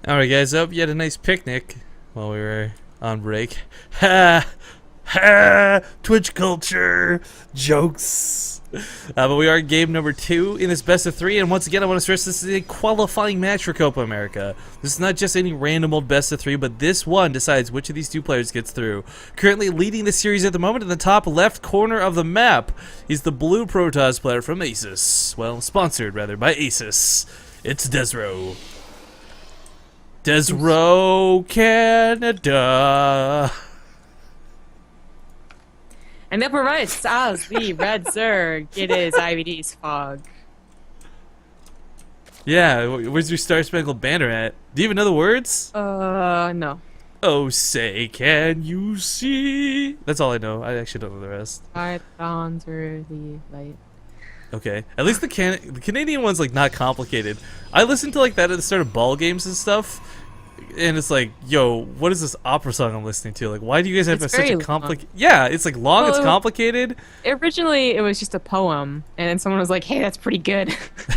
Alright guys, I hope you had a nice picnic while we were on break. Ha! Ha! Twitch culture! Jokes! But we are in game number 2 in this best of 3, and once again I want to stress this is a qualifying match for Copa America. This is not just any random old best of 3, but this one decides which of these two players gets through. Currently leading the series at the moment in the top left corner of the map is the blue Protoss player from Asus. Well, sponsored rather by Asus. It's desRow. desRow, Canada. And upper right as the red Zerg, it is IVD's Phog. Yeah, where's your Star Spangled Banner at? Do you even know the words? No. Oh, say, can you see? That's all I know. I actually don't know the rest. Pythons are the light. Okay, at least the Canadian one's like not complicated. I listen to like that at the start of ball games and stuff, and it's like, yo, what is this opera song I'm listening to? Like, why do you guys have such a complicated? Yeah, it's like long, it's complicated. Originally, it was just a poem, and then someone was like, "Hey, that's pretty good."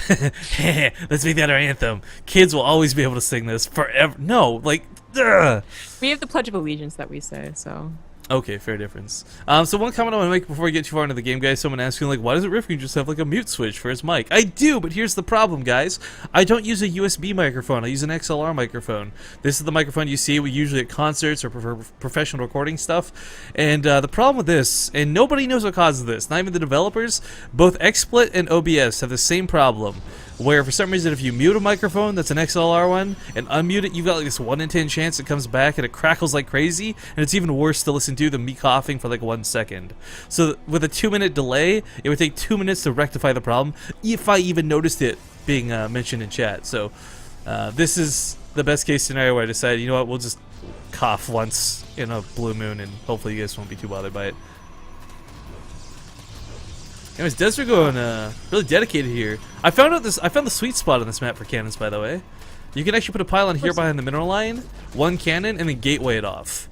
Let's make that our anthem. Kids will always be able to sing this forever. No, like, ugh. We have the Pledge of Allegiance that we say, so. Okay, fair difference. So one comment I want to make before we get too far into the game, guys. Someone asking, like, why doesn't Rifkin just have, like, a mute switch for his mic? I do, but here's the problem, guys. I don't use a USB microphone. I use an XLR microphone. This is the microphone you see usually at concerts or professional recording stuff. And the problem with this, and nobody knows what causes this, not even the developers, both XSplit and OBS have the same problem. Where for some reason if you mute a microphone that's an XLR one and unmute it, you've got like this 1 in 10 chance it comes back and it crackles like crazy, and it's even worse to listen to than me coughing for like 1 second. So with a 2-minute delay, it would take 2 minutes to rectify the problem, if I even noticed it being mentioned in chat. So this is the best case scenario where I decided, you know what, we'll just cough once in a blue moon and hopefully you guys won't be too bothered by it. Anyways, desRow going really dedicated here. I found the sweet spot on this map for cannons, by the way. You can actually put a pylon here behind the mineral line, 1 cannon, and then gateway it off.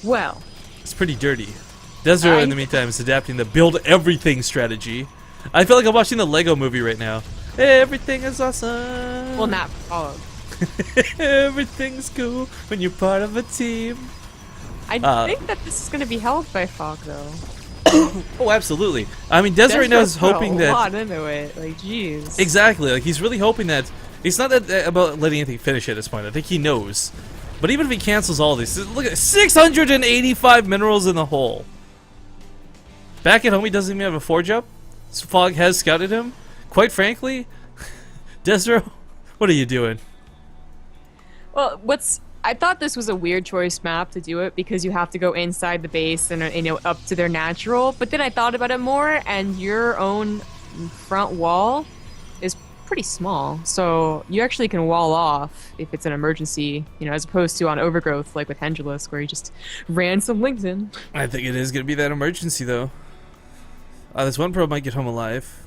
Well, it's pretty dirty. desRow, in the meantime, is adapting the build everything strategy. I feel like I'm watching the Lego movie right now. Everything is awesome. Well, not Phog. Everything's cool when you're part of a team. I think that this is going to be held by Phog, though. Oh, absolutely. I mean, desRow right now is hoping that. A lot into it, like, jeez. Exactly. Like, he's really hoping that. It's not that about letting anything finish at this point. I think he knows. But even if he cancels all these, look at 685 minerals in the hole. Back at home, he doesn't even have a forge up. Phog has scouted him. Quite frankly, desRow, what are you doing? Well, I thought this was a weird choice map to do it because you have to go inside the base and up to their natural. But then I thought about it more, and your own front wall is pretty small, so you actually can wall off if it's an emergency, as opposed to on Overgrowth like with Hendulus, where you just ran some links in. I think it is going to be that emergency though. This one pro might get home alive,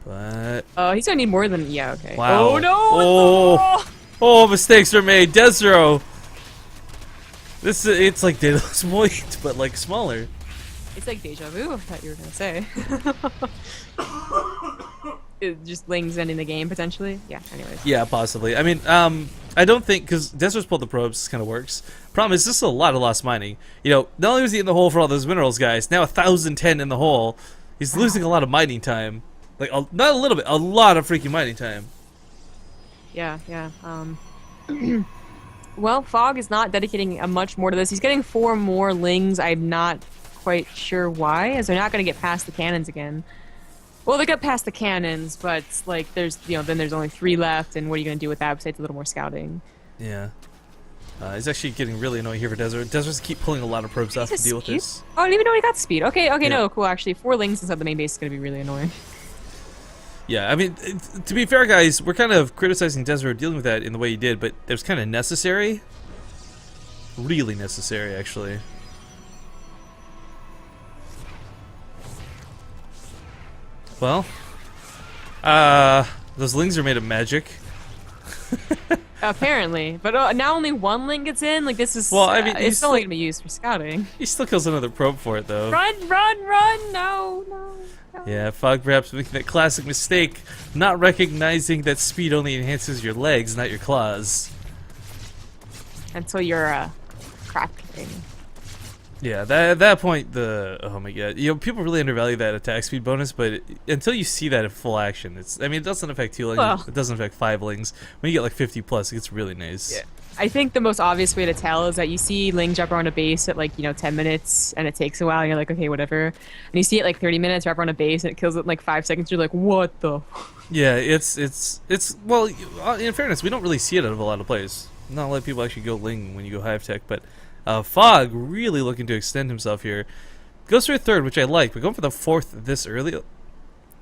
but he's gonna need more than okay. Wow. Oh no! Oh, mistakes are made. desRow. It's like Daedalus Void, but like smaller. It's like deja vu, I thought you were gonna say. It just Ling's ending the game potentially. Yeah. Anyways. Yeah, possibly. I mean, I don't think because desRow's pulled the probes, this kind of works. Problem is, this is a lot of lost mining. Not only was he in the hole for all those minerals, guys. Now 1,010 in the hole. He's losing a lot of mining time. Like not a little bit, a lot of freaking mining time. Yeah. Well, Phog is not dedicating much more to this. He's getting 4 more Lings. I'm not quite sure why, as they're not going to get past the cannons again. Well, they got past the cannons, but like then there's only 3 left, and what are you going to do with that besides a little more scouting? Yeah. He's actually getting really annoying here for desRow. desRow's keep pulling a lot of probes off to deal with this. Oh, I didn't even know he got speed. Okay, yeah. No, cool. Actually, 4 Lings inside the main base is going to be really annoying. Yeah, I mean, to be fair, guys, we're kind of criticizing desRow dealing with that in the way he did, but it was kind of necessary. Really necessary, actually. Well, those Lings are made of magic. Apparently, but now only one link gets in. Like this is, Well, I mean, it's only gonna be used for scouting. he still kills another probe for it, though. Run, run, run! No, no. No. Yeah, Phog perhaps making that classic mistake, not recognizing that speed only enhances your legs, not your claws. Until you're crafting. Yeah, at that point, oh my god, people really undervalue that attack speed bonus, but until you see that in full action, I mean, it doesn't affect 2 lings, Well. it doesn't affect 5 lings. When you get like 50 plus, it gets really nice. Yeah. I think the most obvious way to tell is that you see Ling jump around a base at like 10 minutes and it takes a while and you're like, okay, whatever. And you see it like 30 minutes wrap around a base and it kills it in like 5 seconds. You're like, what the? Yeah, it's well, in fairness, we don't really see it out of a lot of plays. Not a lot of people actually go Ling when you go Hive Tech, but Phog really looking to extend himself here. Goes for a 3rd, which I like, but going for the 4th this early,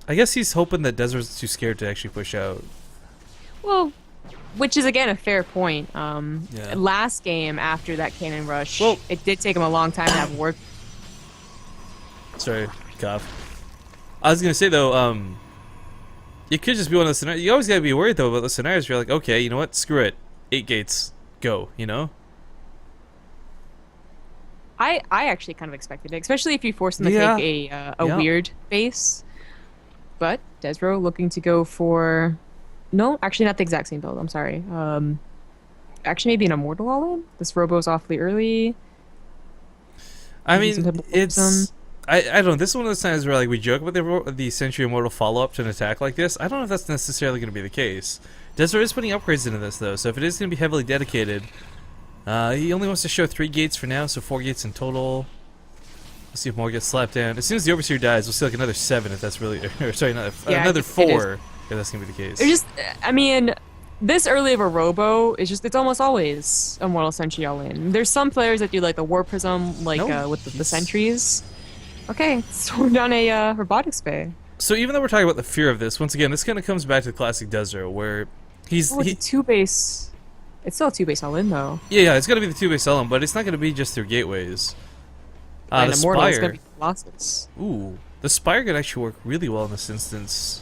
I guess he's hoping that Desert's too scared to actually push out. Well, which is again a fair point. Yeah. Last game after that cannon rush, Well, it did take him a long time to have work. Sorry, cough. I was gonna say though, it could just be one of those scenarios. You always gotta be worried though about the scenarios where you're like, okay, you know what, screw it, 8 gates, go, you know? I actually kind of expected it, especially if you force him to Yeah. take a Yeah. weird base. But desRow looking to go for, no, actually not the exact same build. I'm sorry. Actually maybe an immortal all in. This Robo's awfully early. I Maybe some mean, type of it's wisdom. I don't know. This is one of those times where like we joke about the Century Immortal follow up to an attack like this. I don't know if that's necessarily going to be the case. desRow is putting upgrades into this though, so if it is going to be heavily dedicated. He only wants to show 3 gates for now, so 4 gates in total. Let's see if more gets slapped down. As soon as the Overseer dies, we'll see like another 7 if that's really... Or sorry, another 4 if that's going to be the case. They're just, I mean, this early of a Robo is just, it's almost always Immortal Sentry all in. There's some players that do like the War Prism, like No, with the sentries. Okay, so we're done a robotics bay. So even though we're talking about the fear of this, once again, this kind of comes back to the classic desRow, where he's... Oh, it's a 2-base. It's still a 2-base all in though. Yeah, it's going to be the 2-base element, but it's not going to be just through gateways. And The Immortal is Spire. going to be Colossus. Ooh, the Spire could actually work really well in this instance.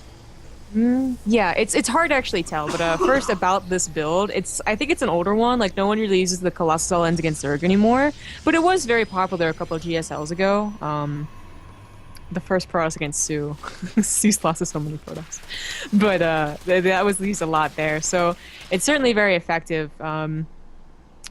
Yeah, it's hard to actually tell, but first about this build, I think it's an older one, like no one really uses the Colossus all ends against Zerg anymore, but it was very popular a couple of GSLs ago. The first Protoss against Sue. Sue's lost so many Protoss. But that was used a lot there, so it's certainly very effective. Well,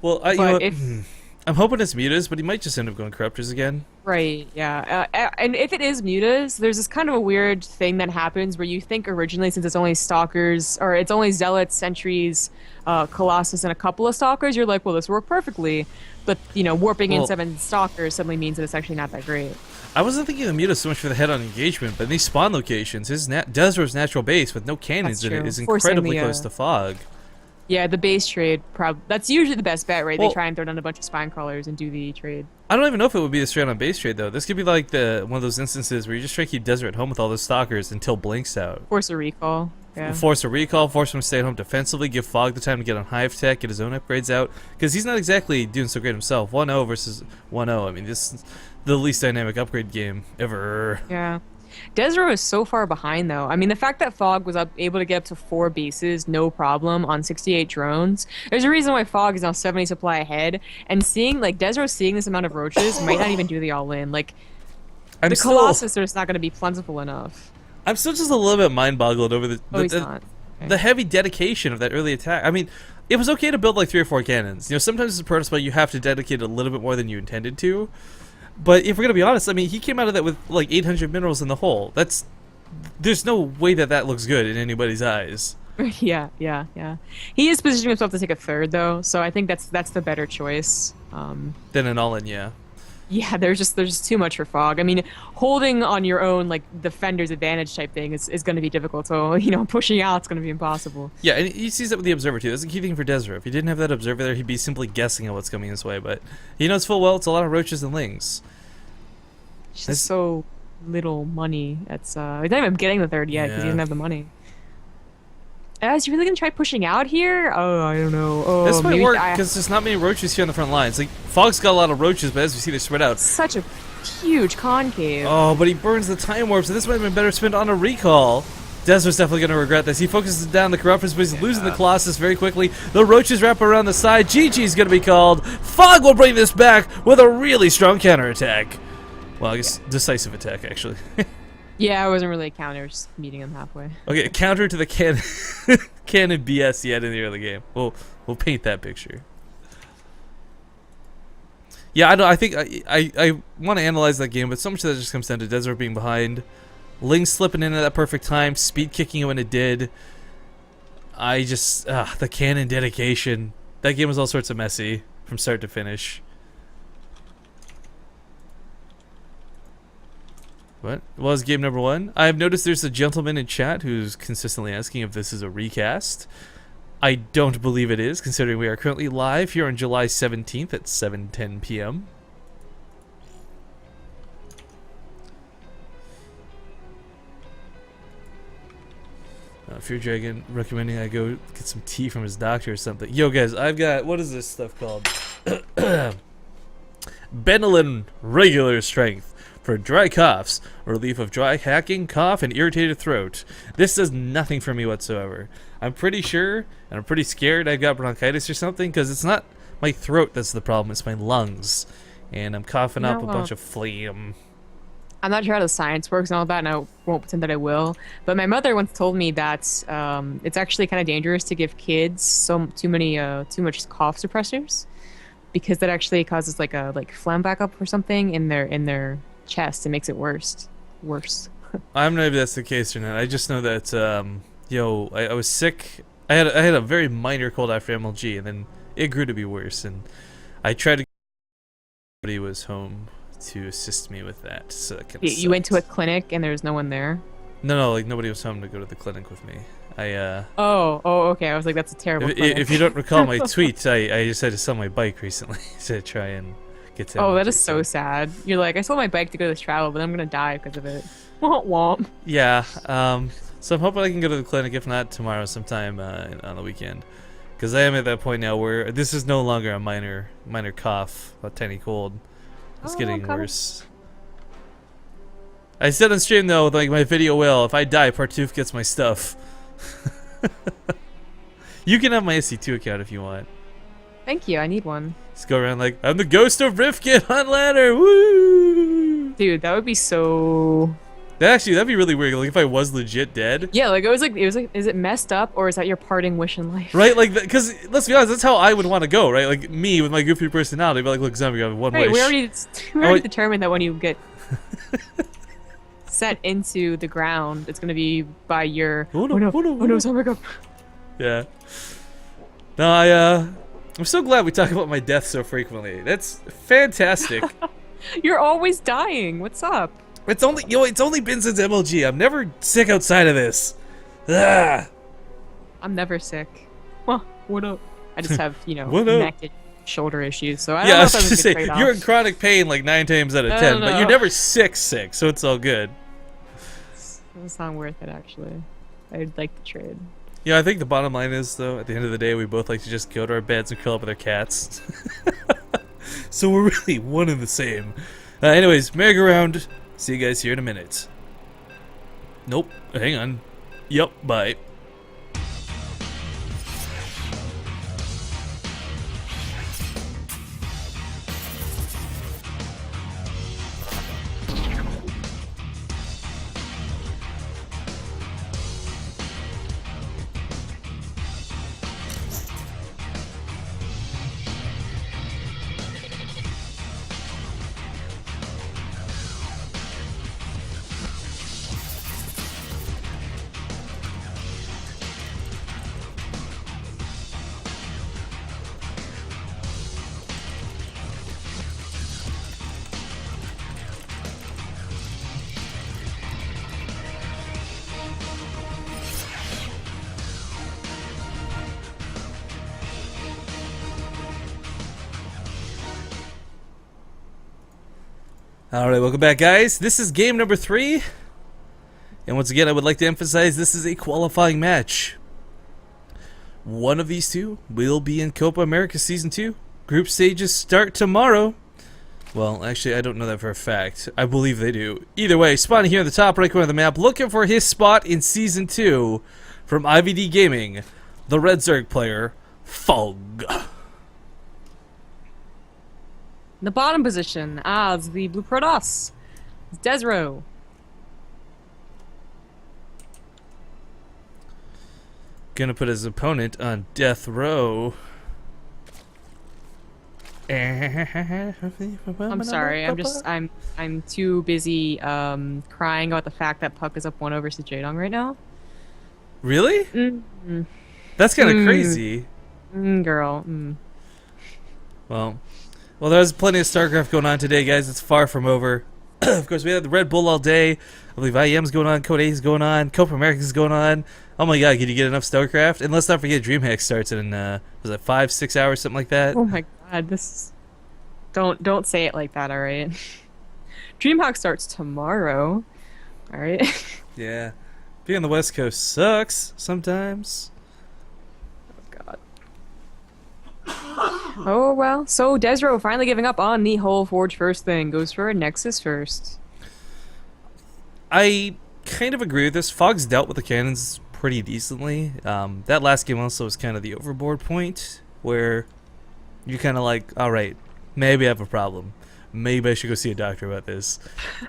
you know, I'm hoping it's Mutas, but he might just end up going Corruptors again. Right, yeah. And if it is Mutas, there's this kind of a weird thing that happens where you think originally, since it's only Stalkers, or it's only Zealots, Sentries, Colossus, and a couple of Stalkers, you're like, well, this worked perfectly. But, warping in 7 Stalkers suddenly means that it's actually not that great. I wasn't thinking of Mutas so much for the head-on engagement, but in these spawn locations, desRow's natural base with no cannons in it is incredibly close to Phog. Yeah, the base trade, that's usually the best bet, right? Well, they try and throw down a bunch of spine crawlers and do the trade. I don't even know if it would be a straight-on base trade, though. This could be like one of those instances where you just try to keep desRow at home with all those stalkers until Blink's out. Force a recall. Yeah. Force a recall, force him to stay at home defensively, give Phog the time to get on Hive Tech, get his own upgrades out, because he's not exactly doing so great himself. 1-0 versus 1-0. I mean, this is the least dynamic upgrade game ever. Yeah. desRow is so far behind, though. I mean, the fact that Phog was able to get up to 4 bases, no problem, on 68 drones, there's a reason why Phog is now 70 supply ahead, and desRow seeing this amount of roaches might not even do the all-in. Like, the Colossus are just not going to be plentiful enough. I'm still just a little bit mind-boggled over He's not. Okay. the heavy dedication of that early attack. I mean, it was okay to build like 3 or 4 cannons. Sometimes as a Protoss player you have to dedicate a little bit more than you intended to. But if we're gonna be honest, I mean, he came out of that with like 800 minerals in the hole. There's no way that looks good in anybody's eyes. Yeah. He is positioning himself to take a 3rd, though, so I think that's the better choice. Then an all-in, yeah. Yeah, there's just too much for Phog. I mean, holding on your own, like, defender's advantage type thing is going to be difficult. So, pushing out is going to be impossible. Yeah, and he sees that with the Observer, too. That's the key thing for desRow. If he didn't have that Observer there, he'd be simply guessing at what's coming his way. But he knows full well it's a lot of roaches and lings. It's just so little money. He's not even getting the 3rd yet because he doesn't have the money. Is he really going to try pushing out here? Oh, I don't know. Oh, this might work because there's not many roaches here on the front lines. Like, Phog's got a lot of roaches, but as we see, they're spread out. Such a huge concave. Oh, but he burns the time warp, so this might have been better spent on a recall. desRow's definitely going to regret this. He focuses down the Corruptors, but he's losing the Colossus very quickly. The Roaches wrap around the side. GG's going to be called. Phog will bring this back with a really strong counterattack. Well, I guess decisive attack, actually. Yeah, I wasn't really a counter, just meeting him halfway. Okay, counter to the cannon BS he had in the early game. We'll paint that picture. Yeah, I think I want to analyze that game, but so much of that just comes down to desRow being behind, Ling slipping in at that perfect time, speed kicking when it did. I just the cannon dedication. That game was all sorts of messy from start to finish. What was game number 1? I've noticed there's a gentleman in chat who's consistently asking if this is a recast. I don't believe it is, considering we are currently live here on July 17th at 7:10 p.m. Fear Dragon recommending I go get some tea from his doctor or something. Yo, guys, I've got, what is this stuff called? Benylin Regular Strength for dry coughs, relief of dry hacking, cough, and irritated throat. This does nothing for me whatsoever. I'm pretty sure, and I'm pretty scared I've got bronchitis or something, because it's not my throat that's the problem, it's my lungs. And I'm coughing up a bunch of phlegm. I'm not sure how the science works and all that, and I won't pretend that I will. But my mother once told me that it's actually kind of dangerous to give kids too much cough suppressors, because that actually causes like phlegm backup or something in their chest. It makes it worse. I don't know if that's the case or not. I just know that I was sick. I had a very minor cold after MLG, and then it grew to be worse. And I tried to. Nobody was home to assist me with that. So that you went to a clinic and there was no one there? No, like nobody was home to go to the clinic with me. Oh, okay. I was like, that's a terrible. If you don't recall my tweet, I decided to sell my bike recently to try and get to. Oh, that is so sad. You're like, I sold my bike to go to this travel, but I'm gonna die because of it. Womp womp. Yeah. So I'm hoping I can go to the clinic, if not tomorrow, sometime on the weekend, because I am at that point now where this is no longer a minor cough, a tiny cold. It's getting worse. I said on stream though, like my video will, if I die, Part2 gets my stuff. You can have my SC2 account if you want. Thank you, I need one. Just go around like, I'm the ghost of Rifkin on ladder, woo! Dude, that would be so... That'd be really weird, like if I was legit dead. Yeah, like it was like, is it messed up, or is that your parting wish in life? Right, like, because let's be honest, that's how I would want to go, right? Like me with my goofy personality, but like, look, zombie, I have one wish. We already determined that when you get set into the ground, it's gonna be by your. Oh no, zombie up. Yeah. No, I'm so glad we talk about my death so frequently. That's fantastic. You're always dying. What's up? It's only been since MLG. I'm never sick outside of this. Ah. I'm never sick. Well, what up? I just have, neck and shoulder isures, so I don't yeah, know I if was that's gonna a good say, trade-off. you're in chronic pain like 9 times out of 10, but you're never sick, so it's all good. It's not worth it, actually. I'd like to trade. Yeah, I think the bottom line is, though, at the end of the day, we both like to just go to our beds and curl up with our cats. So we're really one and the same. Anyways, merry-go-round. See you guys here in a minute. Nope. Hang on. Yup. Bye. Alright, welcome back, guys. This is game number 3. And once again, I would like to emphasize this is a qualifying match. One of these two will be in Copa America Season 2. Group stages start tomorrow. Well, actually, I don't know that for a fact. I believe they do. Either way, spawning here in the top right corner of the map, looking for his spot in Season 2 from IVD Gaming, the Red Zerg player, Phog. In the bottom position, it's the Blue Protoss. It's desRow. Gonna put his opponent on death row. I'm sorry. I'm too busy crying about the fact that Puck is up 1-0 versus Jaedong right now. Really? Mm. That's kind of crazy. Girl. Well, there's plenty of StarCraft going on today, guys. It's far from over. Of course, we had the Red Bull all day. I believe IEM's going on, Code 8 is going on, Copa América is going on. Oh my god, can you get enough StarCraft? And let's not forget DreamHack starts in, was it 5-6 hours, something like that? Oh my god, this... Don't say it like that, alright? DreamHack starts tomorrow. Alright? Yeah. Being on the West Coast sucks sometimes. Oh god. Oh well, so desRow finally giving up on the whole Forge first thing. Goes for a Nexus first. I kind of agree with this. Phog's dealt with the cannons pretty decently. That last game also was kind of the overboard point where you're kind of like, all right, maybe I have a problem. Maybe I should go see a doctor about this.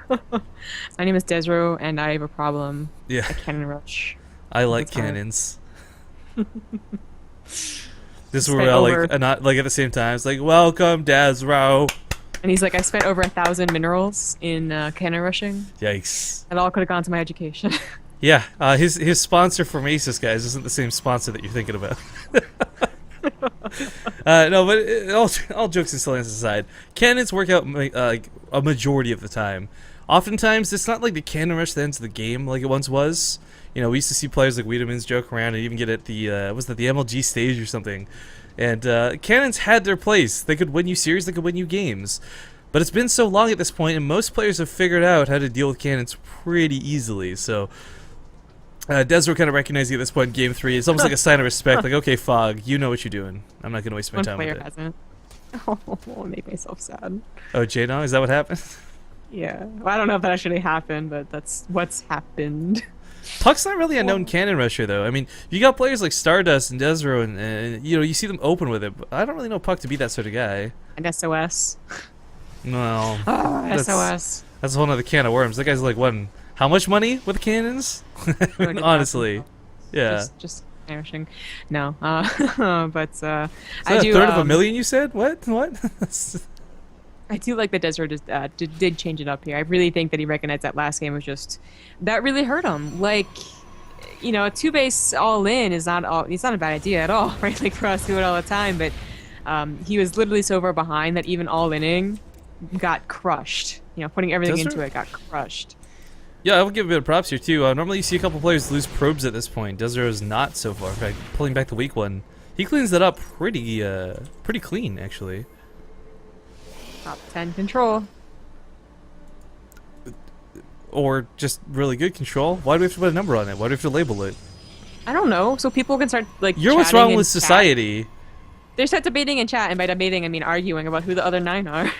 My name is desRow, and I have a problem. Yeah. A cannon rush. I like cannons. This is where we're all like, not like at the same time. It's like, welcome, desRow. And he's like, I spent over 1,000 minerals in cannon rushing. Yikes. That all could have gone to my education. Yeah, his sponsor from Asus, guys, isn't the same sponsor that you're thinking about. No, but all jokes and silliness aside, cannons work out like a majority of the time. Oftentimes, it's not like the cannon rush that ends the game like it once was. You know, we used to see players like Wiedemann's joke around and even get at the was that the MLG stage or something. And cannons had their place. They could win you series, they could win you games. But it's been so long at this point, and most players have figured out how to deal with cannons pretty easily. So desRow kind of recognizing at this point in Game 3, it's almost like a sign of respect. Like, okay, Phog, you know what you're doing. I'm not going to waste my time with it. One player hasn't. Oh, I made myself sad. Oh, Jaedong, is that what happened? Yeah. Well, I don't know if that actually happened, but that's what's happened. Puck's not really a known cannon rusher, though. I mean, you got players like Stardust and desRow, and you know, you see them open with it, but I don't really know Puck to be that sort of guy. And SOS. No. SOS. That's a whole other can of worms. That guy's like, what, how much money with cannons? Honestly. Yeah. Just perishing. No. But Is that I do. A third of a million, you said? What? I do like that desRow did change it up here. I really think that he recognized that last game was just that really hurt him. Like, you know, a 2-base all in is not it's not a bad idea at all, right? Like for us to do it all the time, but he was literally so far behind that even all inning got crushed. You know, putting everything into it got crushed. Yeah, I will give a bit of props here too. Normally you see a couple players lose probes at this point. desRow is not so far. In fact, pulling back the weak one, he cleans that up pretty clean actually. Top 10 control. Or just really good control. Why do we have to put a number on it? Why do we have to label it? I don't know. So people can start like. You're what's wrong with society. They start debating in chat, and by debating I mean arguing about who the other 9 are.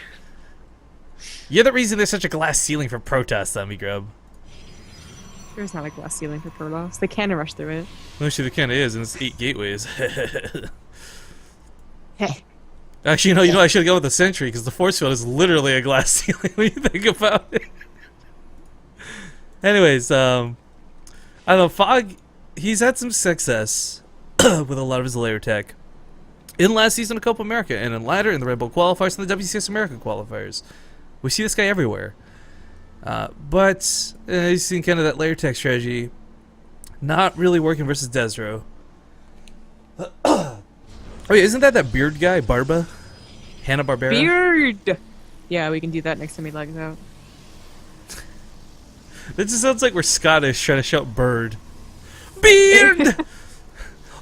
You're the reason there's such a glass ceiling for protests, Zombie Grub. There's not a glass ceiling for Protoss. They can't rush through it. Actually, there kind of is, and it's 8 gateways. Hey. Actually, no, you know, I should go with the Sentry, because the force field is literally a glass ceiling when you think about it. Anyways, I don't know, Phog, he's had some success with a lot of his layer tech. In last season of Copa America, and in ladder, in the Red Bull qualifiers, and the WCS America qualifiers. We see this guy everywhere. But he's seen kind of that layer tech strategy not really working versus desRow. Oh yeah, isn't that beard guy, Barba? Hanna-Barbera? Beard! Yeah, we can do that next time he legs out. That just sounds like we're Scottish trying to shout bird. Beard!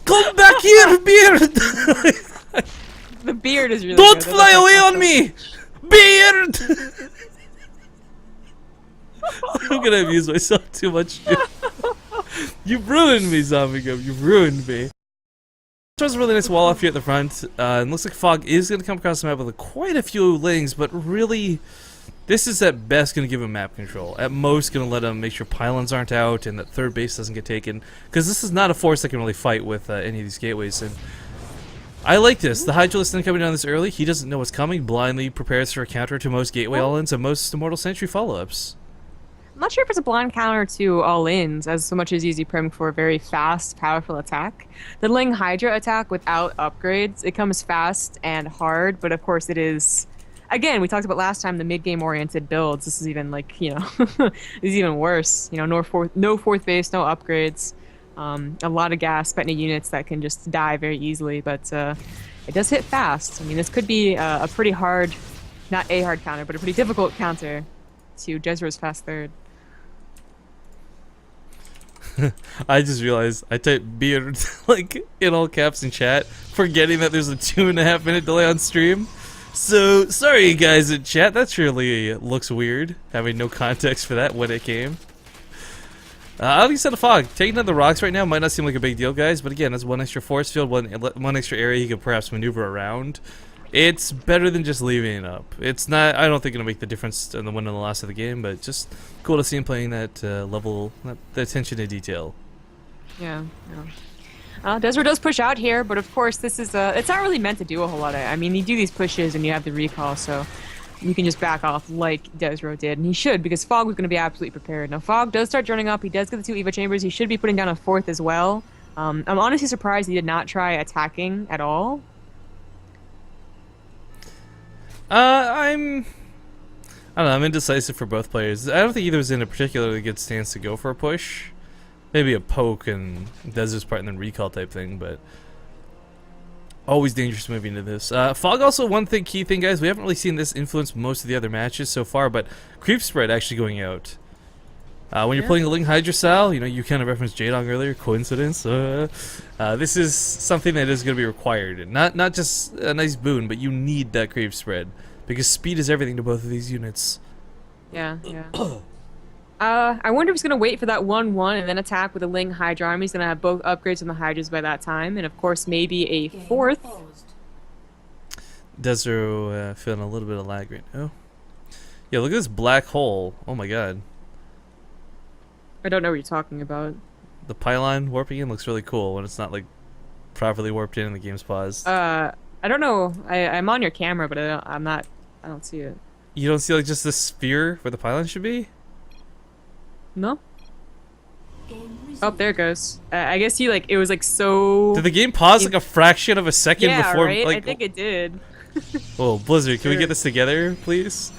Come back here, beard! The beard is really Don't good. fly away on me! Beard! I'm gonna abuse myself too much. You've ruined me, Zombie Gum. You've ruined me. There's a really nice wall off here at the front, and looks like Phog is going to come across the map with quite a few lings, but really, this is at best going to give him map control. At most, going to let him make sure pylons aren't out and that third base doesn't get taken, because this is not a force that can really fight with any of these gateways. And I like this. The Hydralist then coming down this early, he doesn't know what's coming, blindly prepares for a counter to most gateway all-ins and most Immortal Sentry follow-ups. I'm not sure if it's a blind counter to all-ins, as so much as easy prim for a very fast, powerful attack. The Ling Hydra attack without upgrades, it comes fast and hard, but of course it is... Again, we talked about last time the mid-game oriented builds. This is even like, you know, this is even worse. You know, no fourth base, no upgrades. A lot of gas spent in units that can just die very easily, but it does hit fast. I mean, this could be a pretty hard, not a hard counter, but a pretty difficult counter to desRow's fast third. I just realized I typed beard like in all caps in chat, forgetting that there's a 2.5 minute delay on stream. So sorry guys in chat, that surely looks weird, having no context for that when it came. At least at a Phog, taking down the rocks right now might not seem like a big deal, guys, but again, as one extra force field, one extra area he could perhaps maneuver around. It's better than just leaving it up. It's not, I don't think it'll make the difference in the win and the loss of the game, but just cool to see him playing that level, the attention to detail. Yeah, yeah. desRow does push out here, but of course this is, it's not really meant to do a whole lot of, I mean, you do these pushes and you have the recall, so you can just back off like desRow did, and he should, because Phog was going to be absolutely prepared. Now Phog does start joining up, he does get the 2 EVA chambers, he should be putting down a 4th as well. I'm honestly surprised he did not try attacking at all. I don't know, I'm indecisive for both players. I don't think either was in a particularly good stance to go for a push. Maybe a poke and desRow's part and then recall type thing, but always dangerous moving into this. Phog also, one key thing, guys, we haven't really seen this influence most of the other matches so far, but creep spread actually going out. When you're playing a Ling Hydra style, you know, you kind of referenced Jadong earlier, coincidence. This is something that is going to be required. Not just a nice boon, but you need that creep spread, because speed is everything to both of these units. Yeah, yeah. I wonder if he's going to wait for that 1-1 and then attack with a Ling Hydra army. He's going to have both upgrades on the Hydras by that time, and of course maybe a 4th. desRow feeling a little bit of lag right now. Yeah, look at this black hole. Oh my god. I don't know what you're talking about. The pylon warping in looks really cool when it's not like properly warped in and the game's paused. I don't know. I'm on your camera, but I don't see it. You don't see like just this sphere where the pylon should be? No. Oh, there it goes. I guess he it was like so. Did the game pause like a fraction of a second before? Right? Like, I think it did. Oh, Blizzard, can we get this together, please?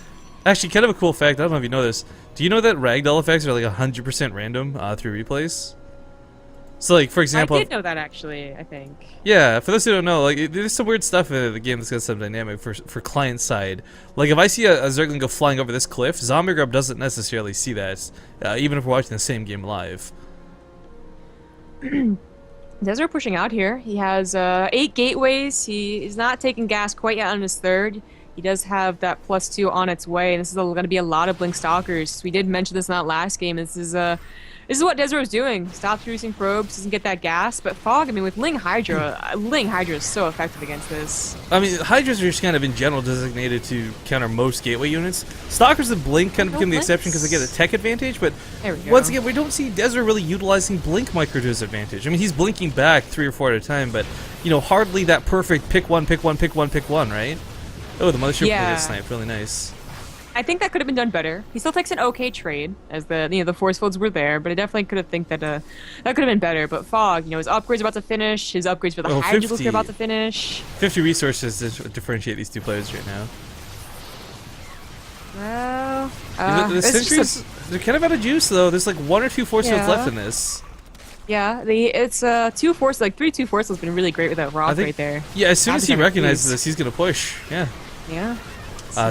Actually, kind of a cool fact. I don't know if you know this. Do you know that ragdoll effects are like 100% random through replays? So, like, for example, I did know that actually. I think. Yeah, for those who don't know, like, there's some weird stuff in the game that's got some dynamic for client side. Like, if I see a Zergling go flying over this cliff, Zombie Grub doesn't necessarily see that, even if we're watching the same game live. desRow pushing out here. He has 8 gateways. He is not taking gas quite yet on his 3rd. He does have that +2 on its way, and this is going to be a lot of Blink Stalkers. We did mention this in that last game. This is what desRow is doing. Stops producing probes, doesn't get that gas. But Phog, I mean, with Ling Hydra is so effective against this. I mean, Hydras are just kind of in general designated to counter most gateway units. Stalkers and Blink kind of become the exception because they get a tech advantage, but once again, we don't see desRow really utilizing Blink micro to his advantage. I mean, he's blinking back 3 or 4 at a time, but, you know, hardly that perfect pick one, right? Oh, the mothership really sniped, really nice. I think that could have been done better. He still takes an okay trade, as the force fields were there, but I definitely could have think that that could have been better. But Phog, you know, his upgrades are about to finish. His upgrades for the Hydras are about to finish. 50 resources to differentiate these two players right now. Well, the sentries, they're kind of out of juice though. There's like 1 or 2 force fields left in this. Yeah, it's 2 force, like 3-2 force has been really great with that rock right there. Yeah, as soon as he recognizes this, he's gonna push. Yeah. Yeah.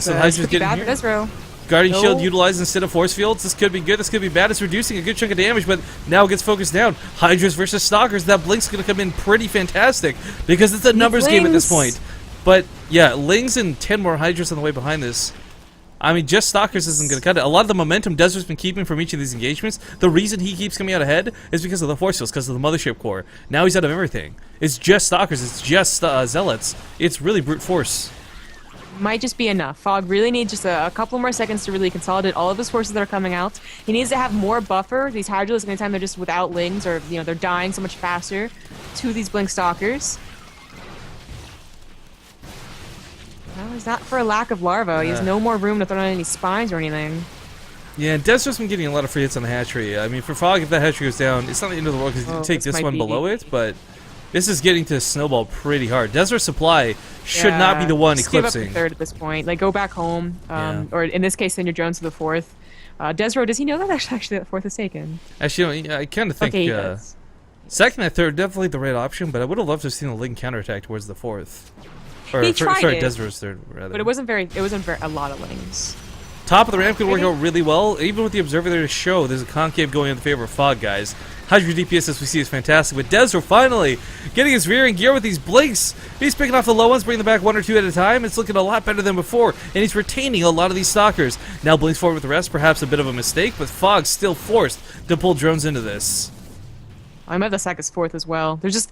So Hydra's getting here. desRow. Guardian Shield utilized instead of force fields. This could be good. This could be bad. It's reducing a good chunk of damage, but now it gets focused down. Hydras versus Stalkers. That Blink's gonna come in pretty fantastic because it's a numbers game at this point. But yeah, Lings and 10 more Hydras on the way behind this. I mean, just Stalkers isn't going to cut it. A lot of the momentum Desert's been keeping from each of these engagements, the reason he keeps coming out ahead is because of the Force Fields, because of the Mothership Core. Now he's out of everything. It's just Stalkers, it's just Zealots. It's really brute force. Might just be enough. Phog really needs just a couple more seconds to really consolidate all of his forces that are coming out. He needs to have more buffer. These Hydralisks, anytime they're just without lings or, they're dying so much faster to these Blink Stalkers. Well, it's not for a lack of larva. He has no more room to throw on any spines or anything. Yeah, and Desert's been getting a lot of free hits on the hatchery. I mean, for Phog, if that hatchery goes down, it's not the end of the world because he didn't take this one below it, but this is getting to snowball pretty hard. Desert Supply should not be the one eclipsing. Give up the third at this point. Like, go back home, or in this case, send your drones to the fourth. desRow, does he know that actually that fourth is taken? Actually, I kind of think second and third definitely the right option, but I would have loved to have seen a Ling counterattack towards the fourth. Or, he tried it, desRow's third, rather. But it wasn't a lot of Lings. Top of the ramp could work out really well. Even with the Observer there to show, there's a concave going in favor of Phog, guys. Hydra DPS, as we see, is fantastic. But desRow finally getting his rear end gear with these blinks. He's picking off the low ones, bringing them back one or two at a time. It's looking a lot better than before, and he's retaining a lot of these stalkers. Now blinks forward with the rest, perhaps a bit of a mistake, but Phog's still forced to pull drones into this. I might have the sack as fourth as well. There's just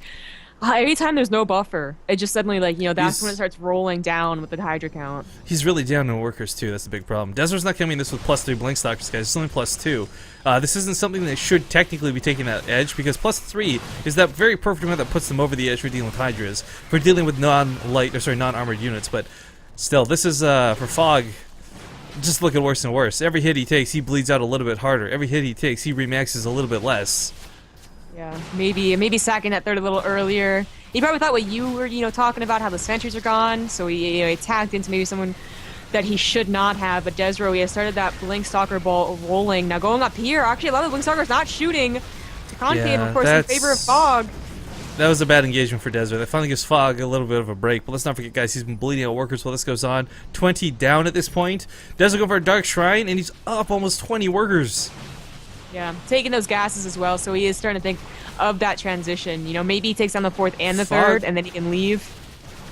anytime there's no buffer, it just suddenly that's when it starts rolling down with the Hydra count. He's really down in workers too. That's the big problem. desRow's not coming this with +3 blink stalkers, guys. It's only +2. This isn't something that should technically be taking that edge because +3 is that very perfect amount that puts them over the edge for dealing with Hydras, for dealing with non-armored units. But still, this is for Phog. Just looking worse and worse. Every hit he takes, he bleeds out a little bit harder. Every hit he takes, he remaxes a little bit less. Yeah, maybe sacking that third a little earlier. He probably thought what you were, talking about, how the sentries are gone, so he tagged into maybe someone that he should not have. But desRow, he has started that Blink Stalker ball rolling. Now going up here, actually a lot of the Blink Stalkers not shooting. To concave, of course, in favor of Phog. That was a bad engagement for desRow. That finally gives Phog a little bit of a break. But let's not forget, guys, he's been bleeding out workers while this goes on. 20 down at this point. desRow going for a Dark Shrine, and he's up almost 20 workers. Yeah, taking those gases as well, so he is starting to think of that transition. Maybe he takes down the fourth and the third, and then he can leave.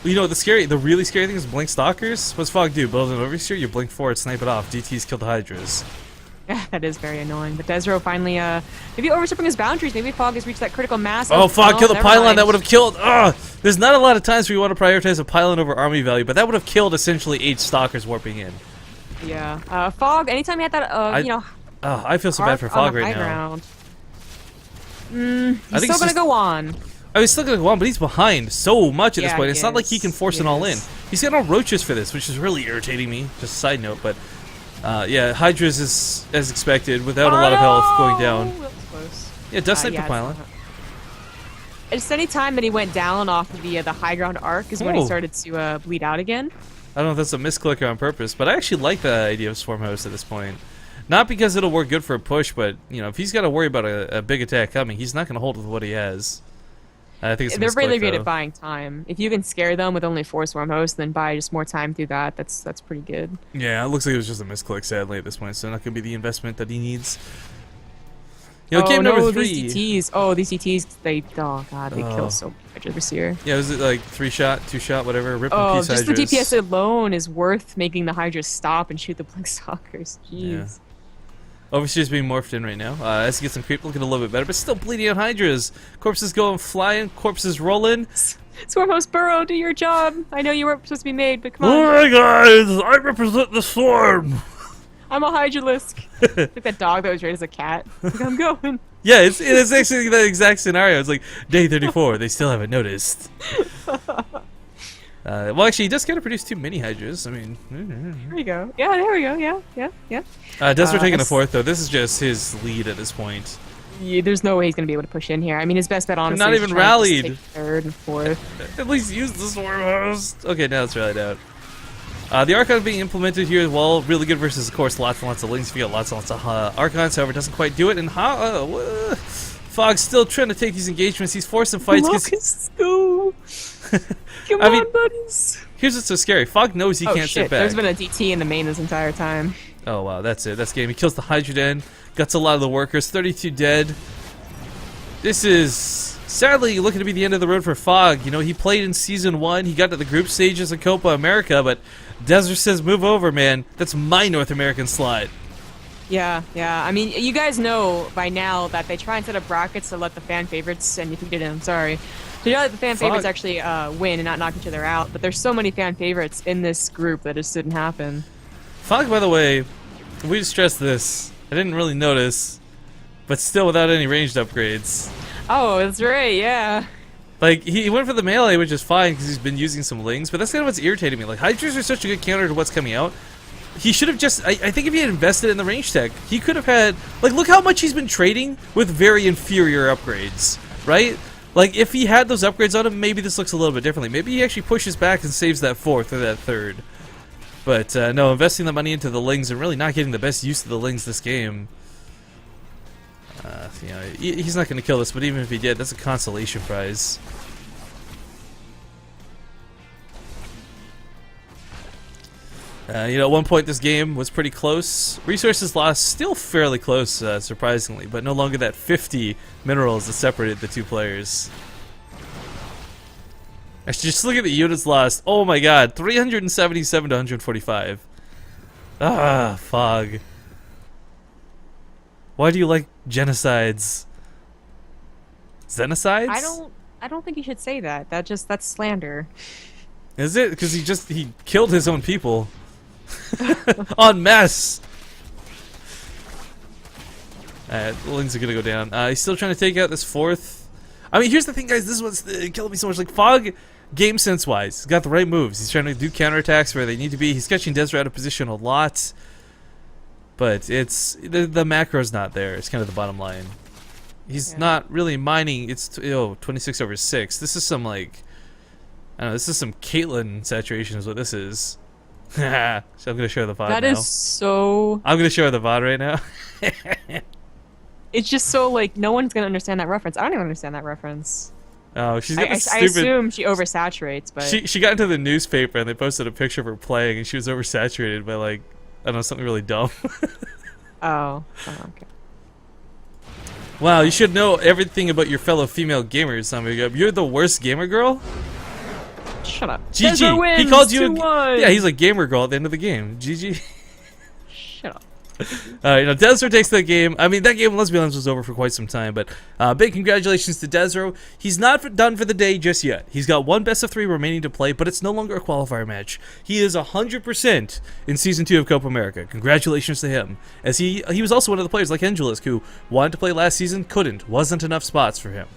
The really scary thing is Blink Stalkers. What's Phog do? Build an overseer, you blink forward, snipe it off. DTs kill the Hydras. Yeah, that is very annoying. But desRow finally, maybe overstepping his boundaries. Maybe Phog has reached that critical mass. Oh, Phog killed the pylon. That would have killed. There's not a lot of times where you want to prioritize a pylon over army value, but that would have killed essentially 8 Stalkers warping in. Yeah. Phog, anytime he had that, I feel so bad for Phog right now. He's still gonna go on. He's still gonna go on, but he's behind so much at this point. It's not like he can force it all in. He's got no roaches for this, which is really irritating me. Just a side note, but yeah, Hydras is as expected without a lot of health going down. That was close. Yeah, does snipe the pylon. It's any time that he went down off of the high ground arc is when he started to bleed out again. I don't know if that's a misclick on purpose, but I actually like the idea of Swarm Host at this point. Not because it'll work good for a push, but if he's got to worry about a big attack coming, he's not going to hold with what he has. I think it's they're really good at buying time. If you can scare them with only 4 Swarm Hosts, then buy just more time through that. That's pretty good. Yeah, it looks like it was just a misclick, sadly, at this point. So not going to be the investment that he needs. Game number 3. These DTs, they kill so much overseer. Yeah, was it like 3-shot, 2-shot, whatever? Rip and piece just Hydras. the DPS alone is worth making the Hydras stop and shoot the Blink Stalkers. Jeez. Yeah. Overseer's being morphed in right now. As he gets some creep, looking a little bit better, but still bleeding out Hydras. Corpses going flying, corpses rolling. Swarm Host Burrow, do your job. I know you weren't supposed to be made, but come on. Alright, guys, I represent the swarm. I'm a Hydralisk. Like that dog that was raised as a cat. Like, I'm going. Yeah, it's actually the exact scenario. It's like, day 34, they still haven't noticed. Well, actually, he does kind of produce 2 mini Hydras. I mean... There you go. Yeah, there we go. Yeah. desRow taking the 4th, though. This is just his lead at this point. Yeah, there's no way he's going to be able to push in here. I mean, his best bet, honestly, not is even to rallied. Take 3rd and 4th. At least use the Swarm Host. Okay, now it's rallied out. The Archon being implemented here as well. Really good versus, of course, lots and lots of Lings. If you got lots and lots of Archons, however, doesn't quite do it. And Phog's still trying to take these engagements. He's forcing fights. Let's go. Come on, buddies. Here's what's so scary. Phog knows he can't sit back. There's been a DT in the main this entire time. Oh, wow. That's it. That's game. He kills the Hydra Den. Guts a lot of the workers. 32 dead. This is Sadly, looking to be the end of the road for Phog. You know, he played in Season 1, he got to the group stages of Copa America, but desRow says, move over, man. That's my North American slot. Yeah. I mean, you guys know by now that they try and set up brackets to let the fan favorites, and if you didn't, I'm sorry. So you know that the fan favorites actually win and not knock each other out, but there's so many fan favorites in this group that it just didn't happen. Phog, by the way, we just stressed this. I didn't really notice, but still without any ranged upgrades. Oh, that's right, yeah. Like, he went for the melee, which is fine because he's been using some lings, but that's kind of what's irritating me. Like, Hydras are such a good counter to what's coming out. He should have just, I think if he had invested in the range tech, he could have had, like, look how much he's been trading with very inferior upgrades, right? Like, if he had those upgrades on him, maybe this looks a little bit differently. Maybe he actually pushes back and saves that 4th or that 3rd. But, no, investing the money into the lings and really not getting the best use of the lings this game. You know, he's not going to kill this, but even if he did, that's a consolation prize. You know, at one point this game was pretty close. Resources lost, still fairly close, surprisingly, but no longer that 50 minerals that separated the two players. Actually, just look at the units lost. Oh my god, 377 to 145. Ah, Phog. Why do you like genocides? Xenocides? I don't think you should say that. That's slander. Is it? Because he killed his own people. En masse. The lings are gonna go down. He's still trying to take out this 4th. I mean, here's the thing, guys. This is what's killing me so much. Like, Phog, game sense wise, he's got the right moves. He's trying to do counterattacks where they need to be. He's catching desRow out of position a lot. But it's the macro's not there. It's kind of the bottom line. He's not really mining. It's 26/6. This is some, like, I don't know. This is some Caitlyn saturation is what this is. So I'm gonna show the VOD now. That is so. I'm gonna show the VOD right now. It's just so, like, no one's gonna understand that reference. I don't even understand that reference. Oh, she's got this I stupid. assume she oversaturates, but She got into the newspaper and they posted a picture of her playing and she was oversaturated by, like, I don't know, something really dumb. oh, okay. Wow, you should know everything about your fellow female gamers, Amiga. You're the worst gamer girl? Shut up. GG. Wins, he called you yeah, he's like gamer girl at the end of the game. GG. Shut up. You know, desRow takes that game. I mean, that game, let's be honest, was over for quite some time, but big congratulations to desRow. He's not done for the day just yet. He's got one best of 3 remaining to play, but it's no longer a qualifier match. He is 100% in Season 2 of Copa America. Congratulations to him, as he was also one of the players like Angelus, who wanted to play last season, couldn't, wasn't enough spots for him.